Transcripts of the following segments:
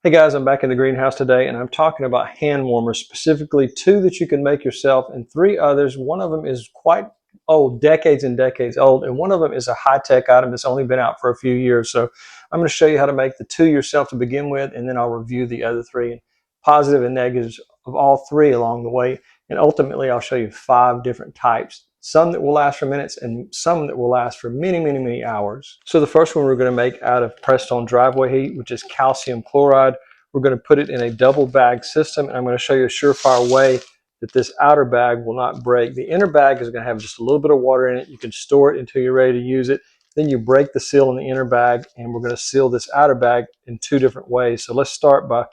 Hey guys, I'm back in the greenhouse today and I'm talking about hand warmers, specifically 2 that you can make yourself and 3 others. One of them is quite old, decades and decades old, and one of them is a high-tech item that's only been out for a few years. So I'm going to show you how to make the 2 yourself to begin with, and then I'll review the other 3 and positive and negatives of all 3 along the way. And ultimately I'll show you 5 different types, some that will last for minutes and some that will last for many hours. So the first one we're going to make out of pressed on driveway heat, which is calcium chloride. We're going to put it in a double bag system, and I'm going to show you a surefire way that this outer bag will not break. The inner bag is going to have just a little bit of water in it. You can store it until you're ready to use it. Then you break the seal in the inner bag, and we're going to seal this outer bag in 2 different ways. So let's start by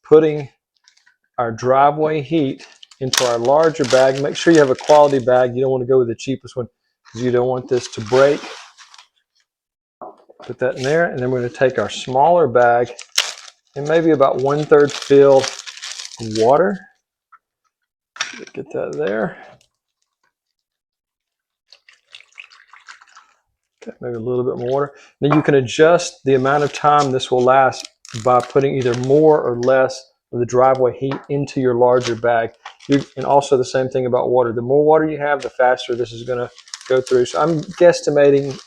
putting our driveway heat into our larger bag. Make sure you have a quality bag. You don't want to go with the cheapest one because you don't want this to break. Put that in there, and then we're going to take our smaller bag and maybe about 1/3 fill water. Get that there. Okay, maybe a little bit more water. Then you can adjust the amount of time this will last by putting either more or less of the driveway heat into your larger bag. And also the same thing about water. The more water you have, the faster this is going to go through. So I'm guesstimating,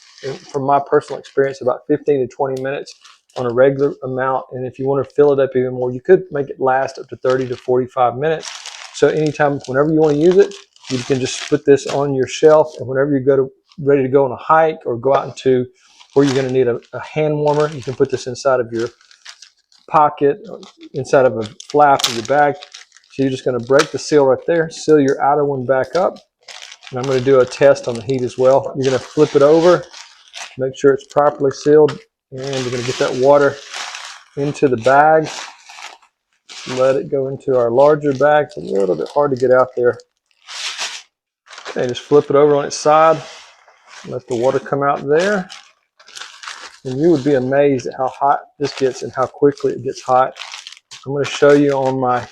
from my personal experience, about 15 to 20 minutes on a regular amount. And if you want to fill it up even more, you could make it last up to 30 to 45 minutes. So anytime, whenever you want to use it, you can just put this on your shelf, and whenever you ready to go on a hike or go out into where you're going to need a hand warmer, you can put this inside of your pocket, inside of a flap of your bag. So you're just going to break the seal right there, seal your outer one back up, and I'm going to do a test on the heat as well. You're going to flip it over, make sure it's properly sealed, and we're going to get that water into the bag. Let it go into our larger bag. It's a little bit hard to get out there. Okay, just flip it over on its side. Let the water come out there. And you would be amazed at how hot this gets and how quickly it gets hot. I'm going to show you on my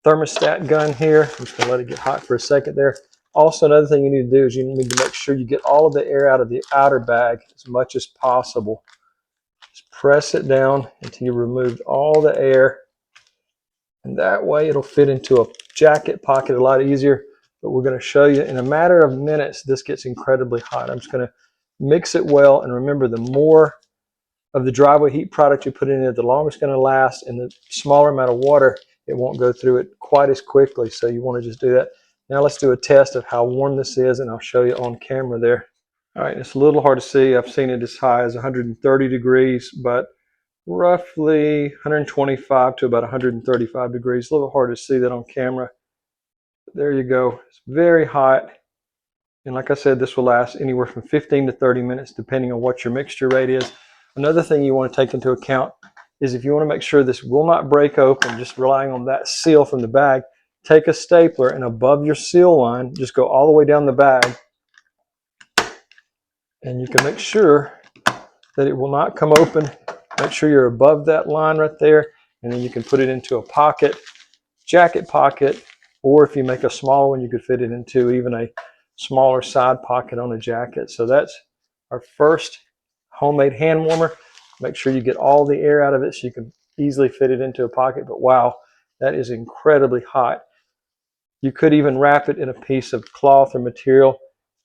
thermostat gun here. I'm just going to let it get hot for a second there. Also, another thing you need to do is you need to make sure you get all of the air out of the outer bag as much as possible. Just press it down until you removed all the air. And that way it'll fit into a jacket pocket a lot easier. But we're going to show you in a matter of minutes, this gets incredibly hot. I'm just going to mix it well, and remember, the more of the driveway heat product you put in it, the longer it's going to last, and the smaller amount of water, it won't go through it quite as quickly. So you want to just do that. Now let's do a test of how warm this is, and I'll show you on camera there. All right, it's a little hard to see. I've seen it as high as 130 degrees, but roughly 125 to about 135 degrees. A little hard to see that on camera. But there you go. It's very hot. And like I said, this will last anywhere from 15 to 30 minutes, depending on what your mixture rate is. Another thing you want to take into account is if you want to make sure this will not break open, just relying on that seal from the bag, take a stapler and above your seal line, just go all the way down the bag. And you can make sure that it will not come open. Make sure you're above that line right there. And then you can put it into a pocket, jacket pocket, or if you make a smaller one, you could fit it into even a smaller side pocket on a jacket. So that's our first homemade hand warmer. Make sure you get all the air out of it so you can easily fit it into a pocket. But wow, that is incredibly hot. You could even wrap it in a piece of cloth or material,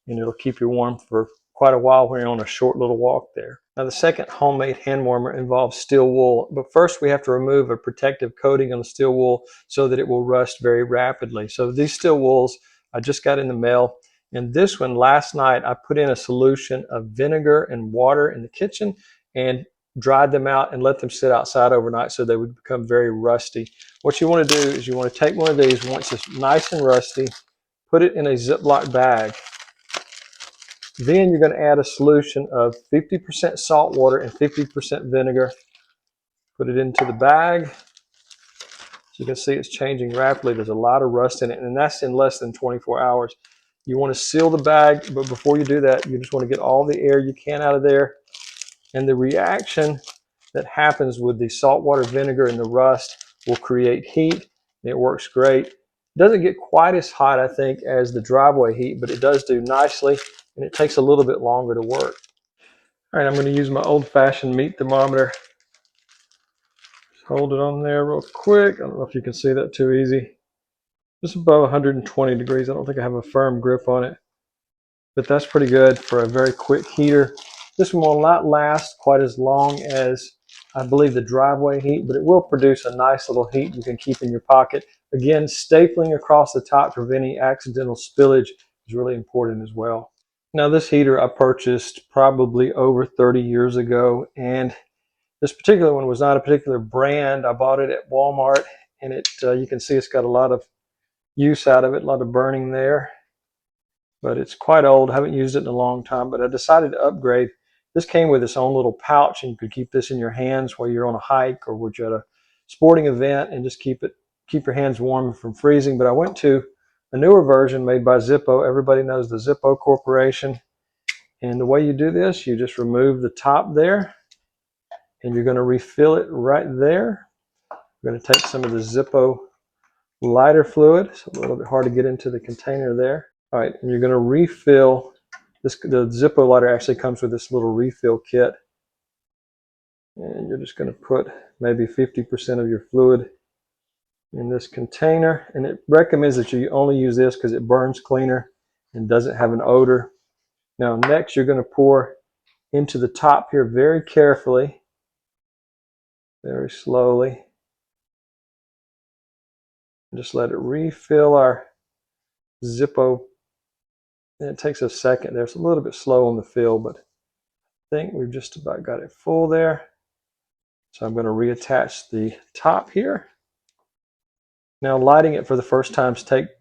and it'll keep you warm for quite a while when you're on a short little walk there. Now the second homemade hand warmer involves steel wool, but first we have to remove a protective coating on the steel wool so that it will rust very rapidly. So these steel wools I just got in the mail, and this one last night I put in a solution of vinegar and water in the kitchen and dried them out and let them sit outside overnight so they would become very rusty. What you want to do is you want to take one of these once it's nice and rusty, put it in a Ziploc bag. Then you're going to add a solution of 50% salt water and 50% vinegar. Put it into the bag. So you can see it's changing rapidly. There's a lot of rust in it, and that's in less than 24 hours. You want to seal the bag, but before you do that, you just want to get all the air you can out of there. And the reaction that happens with the salt water, vinegar, and the rust will create heat. It works great. It doesn't get quite as hot, I think, as the driveway heat, but it does do nicely, and it takes a little bit longer to work. All right, I'm going to use my old-fashioned meat thermometer. Hold it on there real quick. I don't know if you can see that too easy. Just above 120 degrees. I don't think I have a firm grip on it, but that's pretty good for a very quick heater. This one will not last quite as long as I believe the driveway heat, but it will produce a nice little heat you can keep in your pocket. Again, stapling across the top to prevent any accidental spillage is really important as well. Now this heater I purchased probably over 30 years ago, and this particular one was not a particular brand. I bought it at Walmart, and you can see it's got a lot of use out of it, a lot of burning there, but it's quite old. I haven't used it in a long time, but I decided to upgrade. This came with its own little pouch, and you could keep this in your hands while you're on a hike or you're at a sporting event, and just keep your hands warm from freezing. But I went to a newer version made by Zippo. Everybody knows the Zippo Corporation. And the way you do this, you just remove the top there, and you're going to refill it right there. We're going to take some of the Zippo lighter fluid. It's a little bit hard to get into the container there. All right, and you're going to refill this. The Zippo lighter actually comes with this little refill kit, and you're just going to put maybe 50% of your fluid in this container. And it recommends that you only use this because it burns cleaner and doesn't have an odor. Now next, you're going to pour into the top here very carefully, very slowly. Just let it refill our Zippo. And it takes a second there. It's a little bit slow on the fill, but I think we've just about got it full there. So I'm going to reattach the top here. Now lighting it for the first time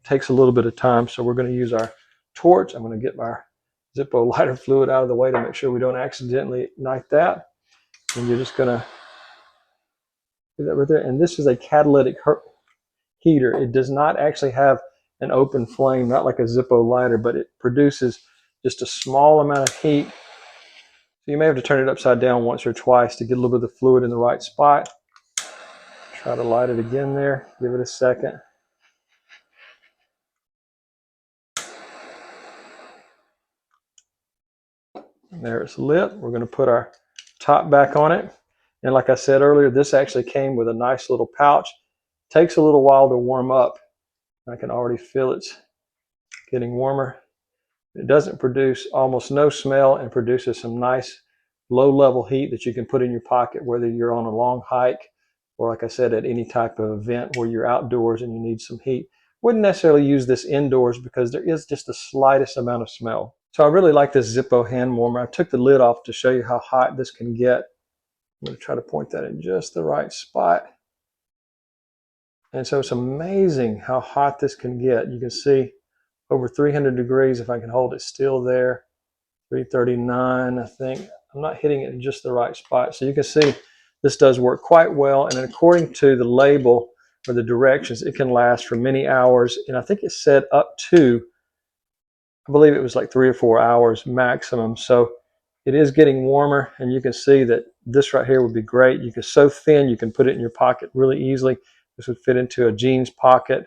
takes a little bit of time, so we're going to use our torch. I'm going to get my Zippo lighter fluid out of the way to make sure we don't accidentally ignite that. And you're just going to do that right there. And this is a catalytic heater. It does not actually have an open flame, not like a Zippo lighter, but it produces just a small amount of heat. So you may have to turn it upside down once or twice to get a little bit of the fluid in the right spot. Try to light it again there. Give it a second. And there it's lit. We're going to put our top back on it. And like I said earlier, this actually came with a nice little pouch. It takes a little while to warm up. I can already feel it's getting warmer. It doesn't produce almost no smell and produces some nice low-level heat that you can put in your pocket, whether you're on a long hike or, like I said, at any type of event where you're outdoors and you need some heat. Wouldn't necessarily use this indoors because there is just the slightest amount of smell. So I really like this Zippo hand warmer. I took the lid off to show you how hot this can get. I'm going to try to point that in just the right spot. And so it's amazing how hot this can get. You can see over 300 degrees if I can hold it still there. 339, I think. I'm not hitting it in just the right spot. So you can see this does work quite well. And according to the label or the directions, it can last for many hours. And I think it said up to, I believe it was like 3 or 4 hours maximum. So it is getting warmer, and you can see that this right here would be great. It's so thin you can put it in your pocket really easily. This would fit into a jeans pocket,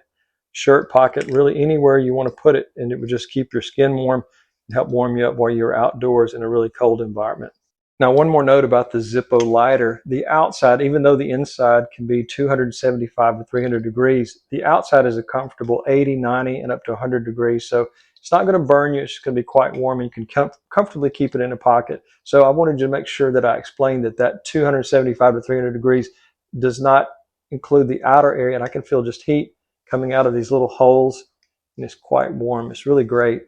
shirt pocket, really anywhere you want to put it, and it would just keep your skin warm and help warm you up while you're outdoors in a really cold environment. Now, one more note about the Zippo lighter. The outside, even though the inside can be 275 to 300 degrees, the outside is a comfortable 80, 90, and up to 100 degrees. So it's not going to burn you. It's just going to be quite warm, and you can comfortably keep it in a pocket. So I wanted to make sure that I explained that 275 to 300 degrees does not include the outer area, and I can feel just heat coming out of these little holes, and it's quite warm. It's really great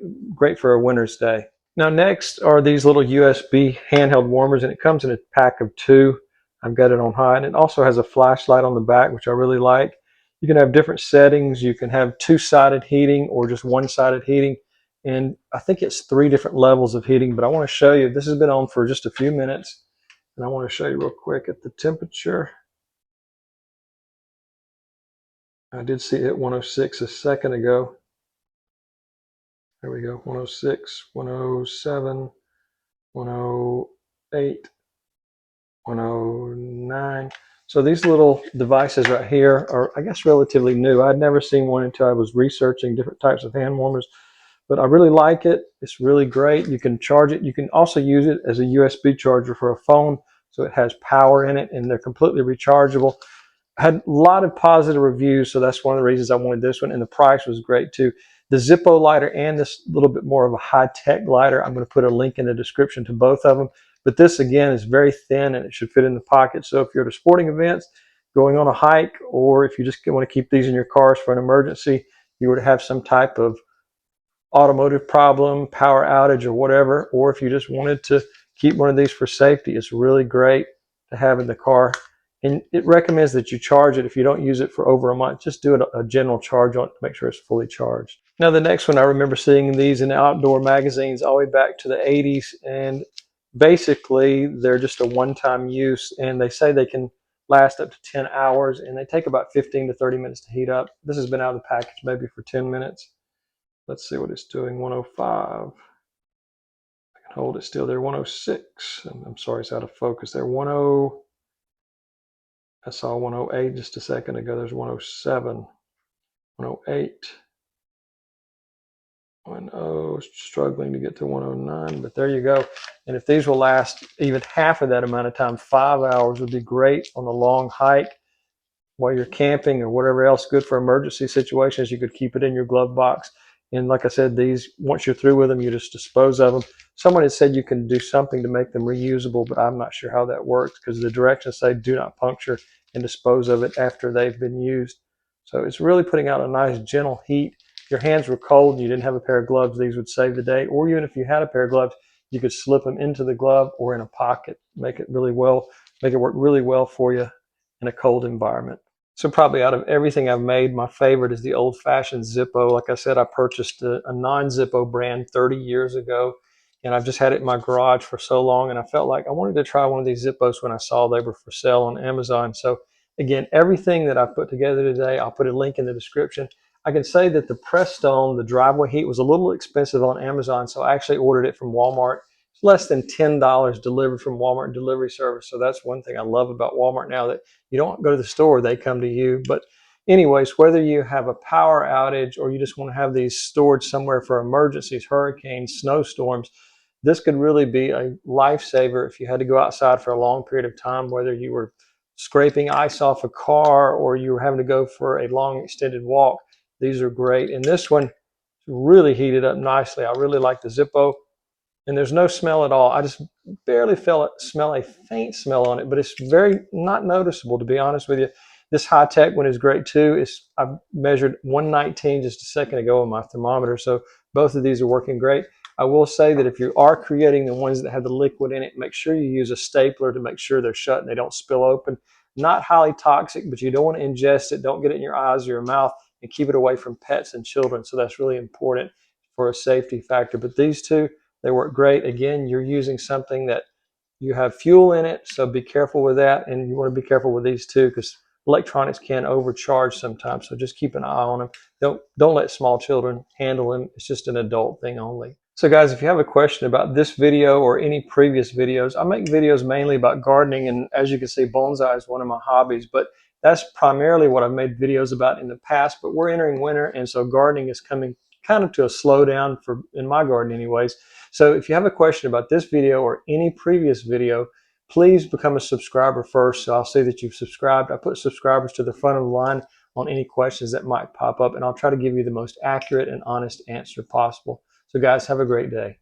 for a winter's day. Now next are these little USB handheld warmers, and it comes in a pack of 2. I've got it on high, and it also has a flashlight on the back, which I really like. You can have different settings. You can have 2-sided heating or just 1-sided heating, and I think it's 3 different levels of heating, but I want to show you. This has been on for just a few minutes, and I want to show you real quick at the temperature. I did see it hit 106 a second ago. There we go, 106, 107, 108, 109. So these little devices right here are, I guess, relatively new. I'd never seen one until I was researching different types of hand warmers, but I really like it. It's really great. You can charge it. You can also use it as a USB charger for a phone, so it has power in it, and they're completely rechargeable. had a lot of positive reviews, so that's one of the reasons I wanted this one, and the price was great too. The Zippo lighter and this little bit more of a high-tech lighter, I'm going to put a link in the description to both of them. But this, again, is very thin and it should fit in the pocket. So if you're at a sporting events, going on a hike, or if you just want to keep these in your cars for an emergency, you were to have some type of automotive problem, power outage, or whatever, or if you just wanted to keep one of these for safety, it's really great to have in the car. And it recommends that you charge it if you don't use it for over a month. Just do a general charge on it to make sure it's fully charged. Now, the next one, I remember seeing these in outdoor magazines all the way back to the 80s, and basically they're just a one-time use, and they say they can last up to 10 hours, and they take about 15 to 30 minutes to heat up. This has been out of the package maybe for 10 minutes. Let's see what it's doing. 105. I can hold it still there. 106. I'm sorry, it's out of focus there. 10. I saw 108 just a second ago. There's 107. 108. 10. Struggling to get to 109, but there you go. And if these will last even half of that amount of time, 5 hours would be great on a long hike. While you're camping or whatever else, good for emergency situations. You could keep it in your glove box. And like I said, these, once you're through with them, you just dispose of them. Someone had said you can do something to make them reusable, but I'm not sure how that works because the directions say do not puncture and dispose of it after they've been used. So it's really putting out a nice gentle heat. If your hands were cold and you didn't have a pair of gloves, these would save the day. Or even if you had a pair of gloves, you could slip them into the glove or in a pocket. Make it work really well for you in a cold environment. So probably out of everything I've made, my favorite is the old-fashioned Zippo. Like I said, I purchased a non-Zippo brand 30 years ago, and I've just had it in my garage for so long, and I felt like I wanted to try one of these Zippos when I saw they were for sale on Amazon. So again, everything that I've put together today, I'll put a link in the description. I can say that the Prestone, the driveway heat, was a little expensive on Amazon, so I actually ordered it from Walmart. It's less than $10 delivered from Walmart delivery service. So that's one thing I love about Walmart now, that you don't go to the store, they come to you. But anyways, whether you have a power outage or you just want to have these stored somewhere for emergencies, hurricanes, snowstorms, this could really be a lifesaver if you had to go outside for a long period of time, whether you were scraping ice off a car or you were having to go for a long extended walk. These are great. And this one really heated up nicely. I really like the Zippo. And there's no smell at all. I just barely smell a faint smell on it, but it's very not noticeable, to be honest with you. This high-tech one is great too. I measured 119 just a second ago on my thermometer, so both of these are working great. I will say that if you are creating the ones that have the liquid in it, make sure you use a stapler to make sure they're shut and they don't spill open. Not highly toxic, but you don't want to ingest it. Don't get it in your eyes or your mouth, and keep it away from pets and children. So that's really important for a safety factor. But these two, they work great. Again, you're using something that you have fuel in it, so be careful with that. And you want to be careful with these too, because electronics can overcharge sometimes. So just keep an eye on them. Don't let small children handle them. It's just an adult thing only. So guys, if you have a question about this video or any previous videos, I make videos mainly about gardening, and as you can see, bonsai is one of my hobbies, but that's primarily what I've made videos about in the past. But we're entering winter, and so gardening is coming kind of to a slowdown in my garden anyways. So if you have a question about this video or any previous video, please become a subscriber first, so I'll see that you've subscribed. I put subscribers to the front of the line on any questions that might pop up, and I'll try to give you the most accurate and honest answer possible. So guys, have a great day.